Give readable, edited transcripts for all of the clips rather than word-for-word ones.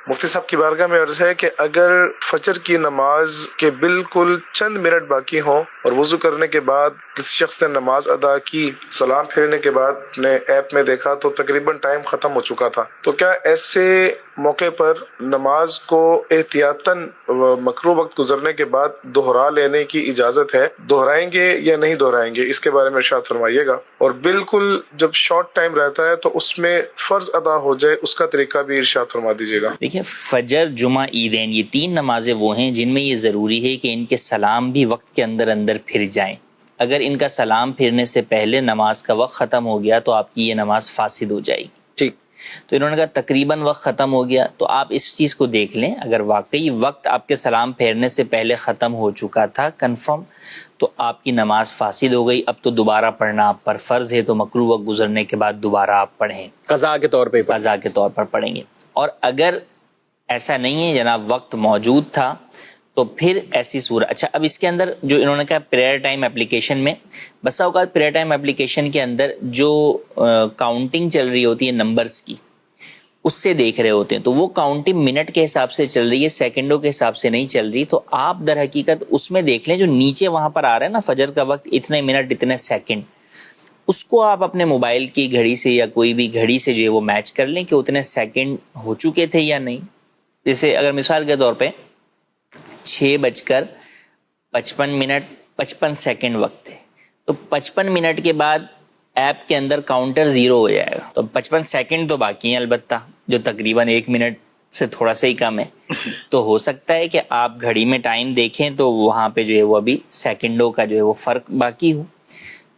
مفتی صاحب کی بارگاہ میں عرض ہے کہ اگر فجر کی نماز کے بالکل چند منٹ باقی ہوں اور وضو کرنے کے بعد کسی شخص نے نماز ادا کی، سلام پھیرنے کے بعد نے ایپ میں دیکھا تو تقریباً ٹائم ختم ہو چکا تھا، تو کیا ایسے موقع پر نماز کو احتیاطاً مکروہ وقت گزرنے کے بعد دہرا لینے کی اجازت ہے؟ دہرائیں گے یا نہیں دہرائیں گے، اس کے بارے میں ارشاد فرمائیے گا۔ اور بالکل جب شارٹ ٹائم رہتا ہے تو اس میں فرض ادا ہو جائے، اس کا طریقہ بھی ارشاد فرما دیجیے گا۔ دیکھیں، فجر، جمعہ، عیدین، یہ تین نمازیں وہ ہیں جن میں یہ ضروری ہے کہ ان کے سلام بھی وقت کے اندر اندر پھر جائیں۔ اگر ان کا سلام پھرنے سے پہلے نماز کا وقت ختم ہو گیا تو آپ کی یہ نماز فاسد ہو جائے گی۔ ٹھیک، تو انہوں نے کہا تقریباً وقت ختم ہو گیا، تو آپ اس چیز کو دیکھ لیں، اگر واقعی وقت آپ کے سلام پھیرنے سے پہلے ختم ہو چکا تھا کنفرم، تو آپ کی نماز فاسد ہو گئی۔ اب تو دوبارہ پڑھنا آپ پر فرض ہے، تو مکروہ وقت گزرنے کے بعد دوبارہ آپ پڑھیں، قضا کے طور پہ قضا کے طور پر پڑھیں گے۔ اور اگر ایسا نہیں ہے جناب، وقت موجود تھا، تو پھر ایسی صورت، اچھا اب اس کے اندر جو انہوں نے کہا پریئر ٹائم اپلیکیشن میں، بسا اوقات پریئر ٹائم اپلیکیشن کے اندر جو کاؤنٹنگ چل رہی ہوتی ہے نمبرز کی، اس سے دیکھ رہے ہوتے ہیں، تو وہ کاؤنٹنگ منٹ کے حساب سے چل رہی ہے، سیکنڈوں کے حساب سے نہیں چل رہی۔ تو آپ در حقیقت اس میں دیکھ لیں جو نیچے وہاں پر آ رہا ہے نا، فجر کا وقت اتنے منٹ اتنے سیکنڈ، اس کو آپ اپنے موبائل کی گھڑی سے یا کوئی بھی گھڑی سے جو ہے وہ میچ کر لیں کہ اتنے سیکنڈ ہو چکے تھے یا نہیں۔ جیسے اگر مثال کے طور پہ 6:55 وقت ہے، تو 55 منٹ کے بعد ایپ کے اندر کاؤنٹر 0 ہو جائے گا، تو 55 سیکنڈ تو باقی ہیں البتہ، جو تقریباً 1 منٹ سے تھوڑا سا ہی کم ہے۔ تو ہو سکتا ہے کہ آپ گھڑی میں ٹائم دیکھیں تو وہاں پہ جو ہے وہ ابھی سیکنڈوں کا جو ہے وہ فرق باقی ہو،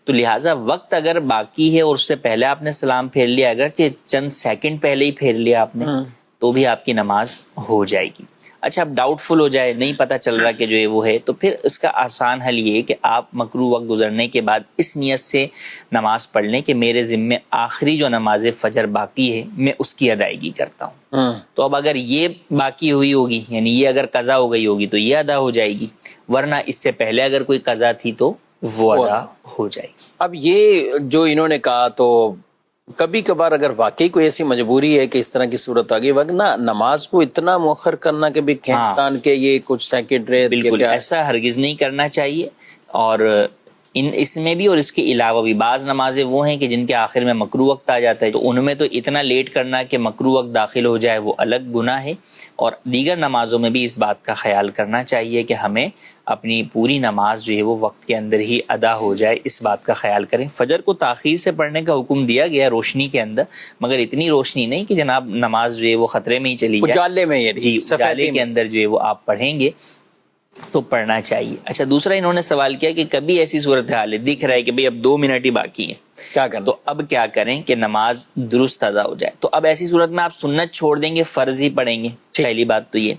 تو لہٰذا وقت اگر باقی ہے اور اس سے پہلے آپ نے سلام پھیر لیا، اگرچہ چند سیکنڈ پہلے ہی پھیر لیا آپ نے، تو بھی آپ کی نماز ہو جائے گی۔ اچھا اب ڈاؤٹ فل ہو جائے، نہیں پتہ چل رہا کہ جو ہے وہ ہے، تو پھر اس کا آسان حل یہ ہے کہ آپ مکروہ وقت گزرنے کے بعد اس نیت سے نماز پڑھ لیں کہ میرے ذمے آخری جو نماز فجر باقی ہے میں اس کی ادائیگی کرتا ہوں۔ تو اب اگر یہ باقی ہوئی ہوگی، یعنی یہ اگر قضا ہو گئی ہوگی تو یہ ادا ہو جائے گی، ورنہ اس سے پہلے اگر کوئی قضا تھی تو وہ ادا ہو جائے گی۔ اب یہ جو انہوں نے کہا، تو کبھی کبھار اگر واقعی کوئی ایسی مجبوری ہے کہ اس طرح کی صورت آ گئی، ورنہ نماز کو اتنا مؤخر کرنا کہ بھی کھینچتان کے یہ کچھ سیکنڈ رہے، بالکل ایسا ہرگز نہیں کرنا چاہیے۔ اور اس میں بھی اور اس کے علاوہ بھی بعض نمازیں وہ ہیں کہ جن کے آخر میں مکروہ وقت آ جاتا ہے، تو ان میں تو اتنا لیٹ کرنا کہ مکروہ وقت داخل ہو جائے وہ الگ گناہ ہے، اور دیگر نمازوں میں بھی اس بات کا خیال کرنا چاہیے کہ ہمیں اپنی پوری نماز جو ہے وہ وقت کے اندر ہی ادا ہو جائے، اس بات کا خیال کریں۔ فجر کو تاخیر سے پڑھنے کا حکم دیا گیا روشنی کے اندر، مگر اتنی روشنی نہیں کہ جناب نماز جو ہے وہ خطرے میں ہی چلی جائے، اجالے میں، جی اجالے کے اندر جو ہے وہ آپ پڑھیں گے تو پڑھنا چاہیے۔ اچھا دوسرا انہوں نے سوال کیا کہ کبھی ایسی صورتحال ہے، دکھ رہا ہے کہ بھئی اب 2 منٹ ہی باقی ہیں، کیا کرنا؟ تو اب کیا کریں کہ نماز درست ادا ہو جائے؟ تو اب ایسی صورت میں آپ سنت چھوڑ دیں گے، فرض ہی پڑھیں گے، پہلی بات تو یہ۔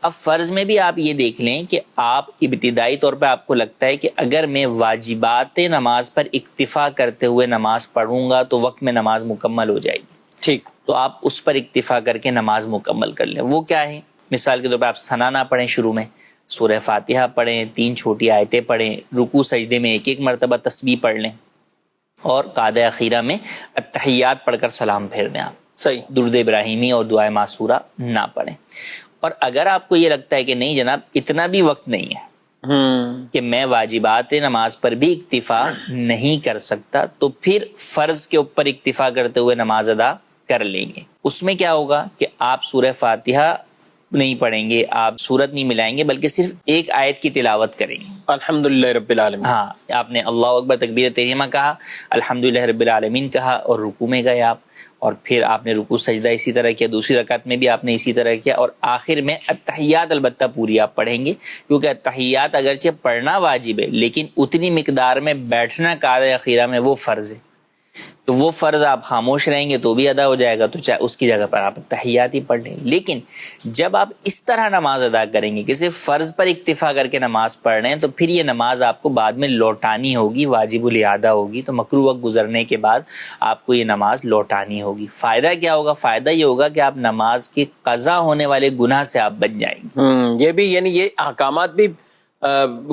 اب فرض میں بھی آپ یہ دیکھ لیں کہ آپ ابتدائی طور پہ آپ کو لگتا ہے کہ اگر میں واجبات نماز پر اکتفا کرتے ہوئے نماز پڑھوں گا تو وقت میں نماز مکمل ہو جائے گی، ٹھیک، تو آپ اس پر اکتفا کر کے نماز مکمل کر لیں۔ وہ کیا ہے؟ مثال کے طور پہ آپ ثنا نہ پڑھیں، شروع میں سورہ فاتحہ پڑھیں، 3 چھوٹی آیتیں پڑھیں، رکوع سجدے میں 1 مرتبہ تسبیح پڑھ لیں، اور قعدہ اخیرہ میں التحیات پڑھ کر سلام پھیر دیں۔ آپ صحیح، درود ابراہیمی اور دعائے معصورہ نہ پڑھیں۔ اور اگر آپ کو یہ لگتا ہے کہ نہیں جناب اتنا بھی وقت نہیں ہے کہ میں واجبات نماز پر بھی اکتفا نہیں کر سکتا، تو پھر فرض کے اوپر اکتفا کرتے ہوئے نماز ادا کر لیں گے۔ اس میں کیا ہوگا کہ آپ سورہ فاتحہ نہیں پڑھیں گے، آپ سورت نہیں ملائیں گے، بلکہ صرف 1 آیت کی تلاوت کریں گے۔ الحمدللہ رب العالمین، ہاں، آپ نے اللہ اکبر تکبیر تحریمہ کہا، الحمدللہ رب العالمین کہا، اور رکوع میں گئے آپ، اور پھر آپ نے رکوع سجدہ اسی طرح کیا، دوسری رکعت میں بھی آپ نے اسی طرح کیا، اور آخر میں التحیات البتہ پوری آپ پڑھیں گے، کیونکہ التحیات اگرچہ پڑھنا واجب ہے لیکن اتنی مقدار میں بیٹھنا قعدہ اخیرہ میں وہ فرض ہے، تو وہ فرض آپ خاموش رہیں گے تو بھی ادا ہو جائے گا، تو چاہے اس کی جگہ پر آپ تحیات ہی پڑھ لیں۔ لیکن جب آپ اس طرح نماز ادا کریں گے کہ صرف فرض پر اکتفا کر کے نماز پڑھ رہے ہیں، تو پھر یہ نماز آپ کو بعد میں لوٹانی ہوگی، واجب الاعادہ ہوگی، تو مکروہ وقت گزرنے کے بعد آپ کو یہ نماز لوٹانی ہوگی۔ فائدہ کیا ہوگا؟ فائدہ یہ ہوگا کہ آپ نماز کے قضا ہونے والے گناہ سے آپ بچ جائیں گے۔ یہ بھی یعنی یہ احکامات بھی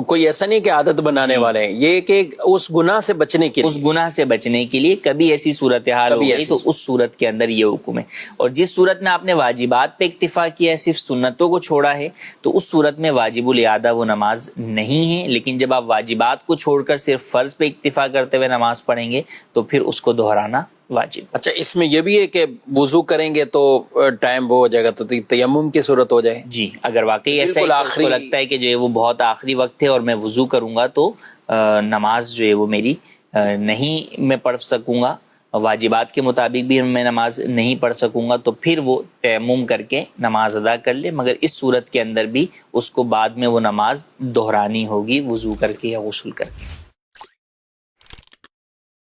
کوئی ایسا نہیں کہ عادت بنانے والے ہیں، یہ کہ اس گناہ سے بچنے کے لیے، اس گناہ سے بچنے کے لیے کبھی ایسی صورتحال ہو گئی تو اس صورت کے اندر یہ حکم ہے. اور جس صورت میں آپ نے واجبات پہ اکتفا کیا ہے، صرف سنتوں کو چھوڑا ہے، تو اس صورت میں واجب الاعادہ وہ نماز نہیں ہے. لیکن جب آپ واجبات کو چھوڑ کر صرف فرض پہ اکتفا کرتے ہوئے نماز پڑھیں گے تو پھر اس کو دہرانا واجب. اچھا، اس میں یہ بھی ہے کہ وضو کریں گے تو ٹائم وہ ہو جائے گا تو تیمم کی صورت ہو جائے. جی، اگر واقعی ایسا ہے کہ اس کو لگتا ہے کہ جو ہے وہ بہت آخری وقت ہے اور میں وضو کروں گا تو نماز جو ہے وہ میری نہیں میں پڑھ سکوں گا، واجبات کے مطابق بھی میں نماز نہیں پڑھ سکوں گا، تو پھر وہ تیمم کر کے نماز ادا کر لے. مگر اس صورت کے اندر بھی اس کو بعد میں وہ نماز دہرانی ہوگی وضو کر کے یا غسل کر کے.